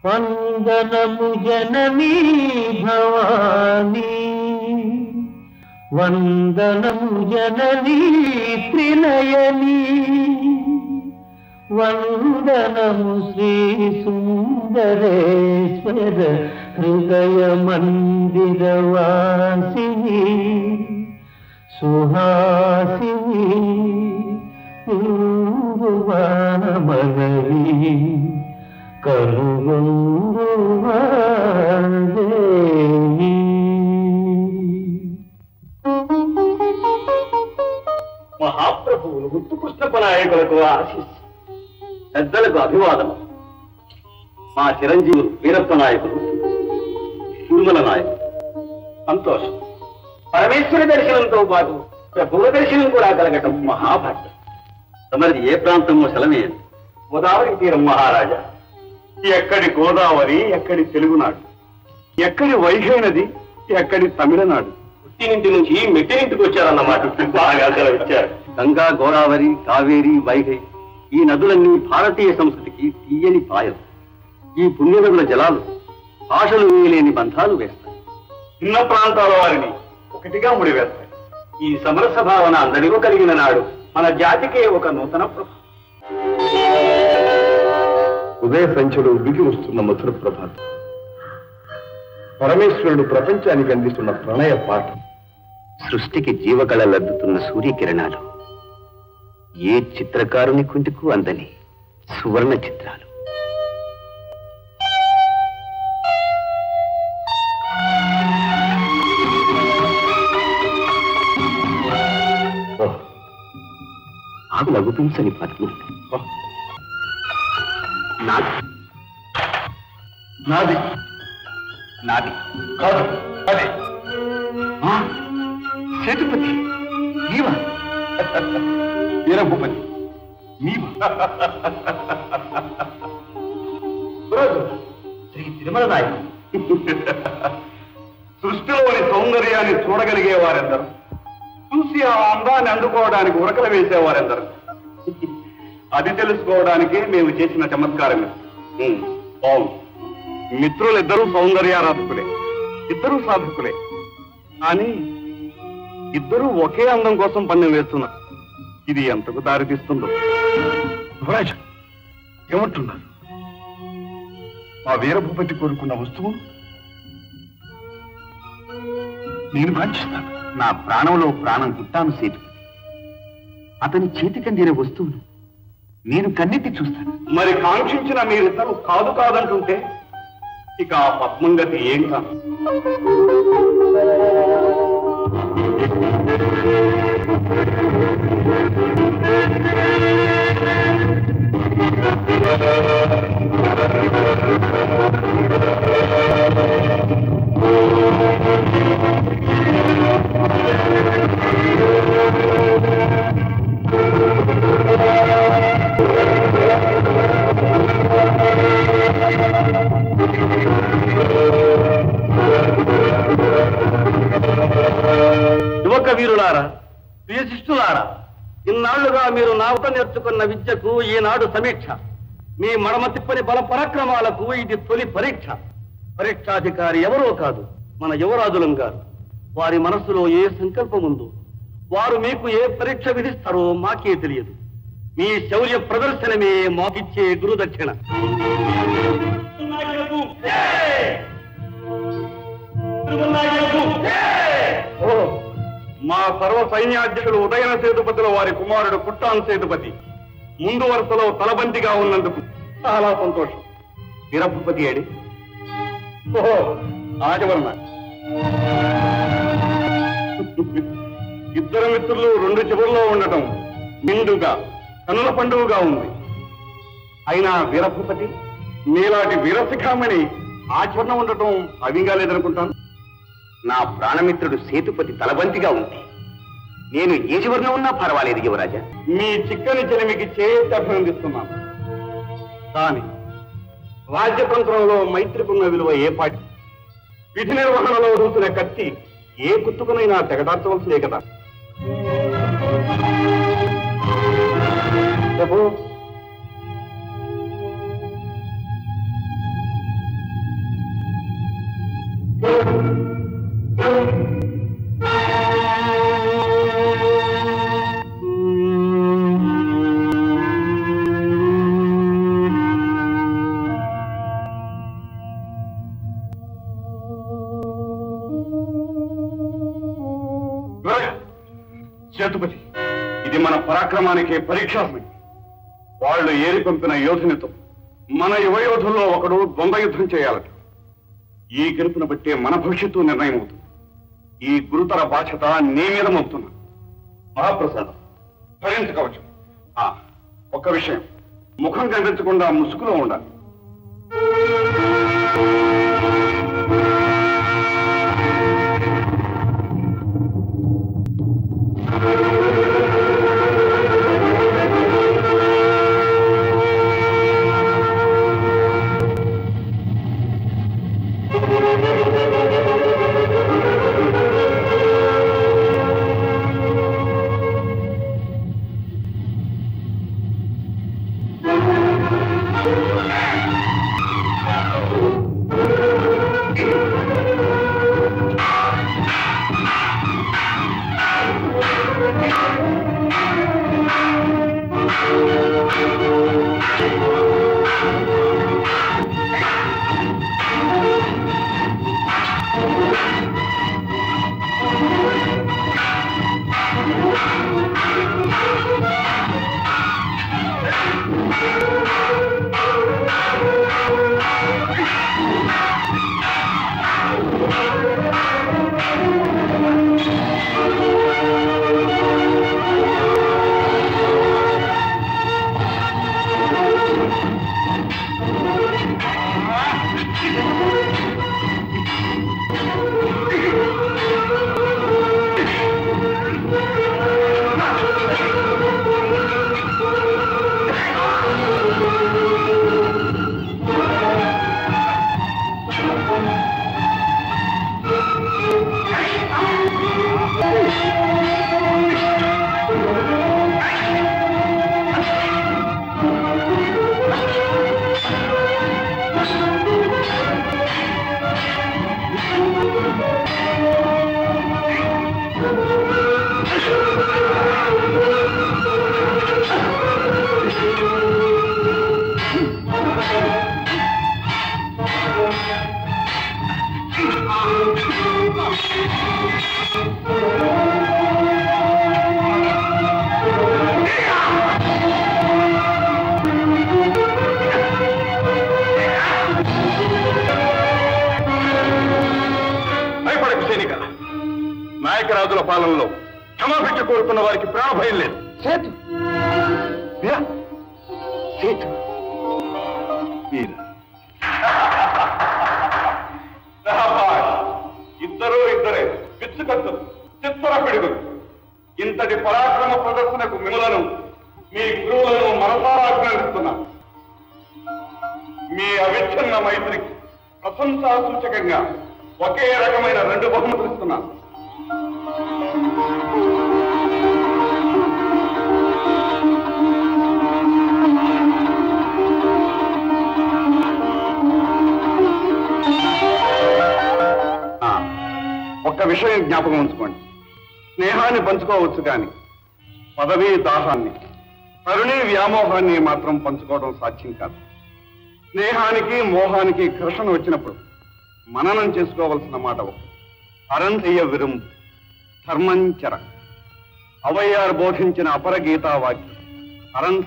వందనము జననీ భవానీ, వందనము జననీ త్రినయనీ, వందనము శ్రీ సుందరేశ్వర హృదయ మందిరవాసిని, సుహాసిని పూర్వమనవి కలుగొందువాదేవి. మహాప్రభువులు ముత్తుకృష్ణపనాయకులకు ఆశీస్సు, పెద్దలకు అభివాదం. మా చిరంజీవులు వీరప్ప నాయకులు, తిరుమల నాయకులు సంతోషం. పరమేశ్వర దర్శనంతో పాటు ప్రభువుల దర్శనం కూడా కలగటం మహాభాగ్యం. తమది ఏ ప్రాంతమో సెలవేయండి. గోదావరి తీరం మహారాజా. ఎక్కడి గోదావరి, ఎక్కడి తెలుగునాడు, ఎక్కడి వైగై నది, ఎక్కడి తమిళనాడు. పుట్టినింటి నుంచి మెట్టినింటికి వచ్చారన్నమాట. బాగా సెలవిచ్చారు. గంగా, గోదావరి, కావేరి, వైగై ఈ నదులన్నీ భారతీయ సంస్కృతికి తీయని పాయలు. ఈ పుణ్యనదుల జలాలు భాషలు వేయలేని బంధాలు వేస్తాయి. చిన్న ప్రాంతాల వారిని ఒకటిగా ముడివేస్తాయి. ఈ సమరస భావన అందరిలో కలిగిన నాడు మన జాతికే ఒక నూతన ప్రభ. ఉదయ సంఖ్యలో ఉడికి వస్తున్న మధుర ప్రభాతం, పరమేశ్వరుడు ప్రపంచానికి అందిస్తున్న ప్రణయ పాఠం, సృష్టికి జీవకళలద్దుతున్న సూర్యకిరణాలు, ఏ చిత్రకారుని కుంటికు అందని సువర్ణ చిత్రాలు. ఆకు లఘుపించని పద్ములు. నాది నాది నాది కాదు, అదే సేతుపతి నీవా? వీరభూపతి నీవా? శ్రీ తిరుమల నాయకుడు. సృష్టిలోని సౌందర్యాన్ని చూడగలిగే వారెందరు, చూసి ఆ అందాన్ని అందుకోవడానికి ఉరకలు వేసేవారెందరు. అది తెలుసుకోవడానికే మేము చేసిన చమత్కారం. అవును, మిత్రులిద్దరూ సౌందర్యారాధకులే, ఇద్దరూ సాధకులే, కానీ ఇద్దరూ ఒకే అందం కోసం పందెం వేస్తున్నారు. ఇది ఎంతకు దారితీస్తుందో. యువరాజు ఏమంటున్నారు? మా వీరభూపతి కోరుకున్న వస్తువు నేను వాంఛిస్తాను. నా ప్రాణంలో ప్రాణం గుట్టాను సేతుపతి. అతని చేతికందిన వస్తువును నేను కన్నెత్తి చూస్తాను. మరి కాంక్షించిన మీరిద్దరూ కాదు కాదంటుంటే ఇక ఆ పద్మంగతి ఏం కాదు. యువక వీరులారా, ప్రియశిష్టులారా, ఇన్నాళ్లుగా మీరు నావత నేర్చుకున్న విద్యకు ఈనాడు సమీక్ష. మీ మడమ తిప్పని బల పరాక్రమాలకు ఇది తొలి పరీక్ష. పరీక్షాధికారి ఎవరో కాదు, మన యువరాజులం గారు. వారి మనస్సులో ఏ సంకల్పం ఉందో, వారు మీకు ఏ పరీక్ష విధిస్తారో మాకే తెలియదు. మీ శౌర్య ప్రదర్శనమే మాకిచ్చే గురుదక్షిణ. మా సర్వ సైన్యాధ్యక్షుడు ఉదయన సేతుపతిల వారి కుమారుడు కుట్టాన్ సేతుపతి ముందు వరుసలో తలబంతిగా ఉన్నందుకు చాలా సంతోషం. వీరభూపతి ఏడి? ఓహో, ఆజవర్ణ. ఇద్దరు మిత్రులు రెండు చివరిలో ఉండటం నిండుగా కన్నుల పండుగగా ఉంది. అయినా వీరభూపతి మీలాంటి వీరశిఖామణి ఆచరణ ఉండటం అవిగా లేదనుకుంటాను. నా ప్రాణమిత్రుడు సేతుపతి తలబంతిగా ఉంటే నేను ఏ చివరిన ఉన్నా పర్వాలేదు యువరాజా. మీ చిక్కని చెలిమికి చేతి అభినందిస్తున్నాను. కానీ రాజ్యతంత్రంలో మైత్రికున్న విలువ ఏ పాటి? విధి నిర్వహణలో దూసిన కత్తి ఏ కుత్తుకునైనా తెగదార్చవలసినే కదా. ప్రభు, సేతుపతి, ఇది మన పరాక్రమానికి పరీక్షా సమయం. వాళ్ళు ఏరి పంపిన యోధునితో మన యువయోధుల్లో ఒకడు ద్వంద్వ యుద్ధం చేయాలట. ఈ గెలుపును బట్టే మన భవిష్యత్తు నిర్ణయం అవుతుంది. ఈ గురుతర బాధ్యత నీ మీద మోపుతున్నా. మహాప్రసాదం భరించకవచ్చు. ఒక్క విషయం, ముఖం కనిపించకుండా ముసుగులో ఉండాలి. నాయకరాజుల పాలనలో క్షమాభిక్ష కోరుతున్న వారికి ప్రాణభయం లేదు. సేతు సేతు ఇద్దరే పిచ్చుకత్తులు, చిత్తర పిడుగులు. ఇంతటి పరాక్రమ ప్రదర్శనకు మిమ్మలను, మీ గురువులను మనసారా అభినందిస్తున్నాను. మీ అవిచ్ఛిన్న మైత్రికి ప్రశంసా సూచకంగా ఒకే రకమైన 2 బహుమతులు ఇస్తున్నాను. ఒక్క విషయం జ్ఞాపకం ఉంచుకోండి. స్నేహాన్ని పంచుకోవచ్చు కానీ పదవీ దాహాన్ని, కరుణీ వ్యామోహాన్ని మాత్రం పంచుకోవడం సాధ్యం కాదు. స్నేహానికి మోహానికి ఘర్షణ వచ్చినప్పుడు మననం చేసుకోవలసిన మాట ఒకటి: అరంతయ్య విరుం ధర్మంచర. అవయ్యారు బోధించిన అపరగీతా వాక్యం అరంత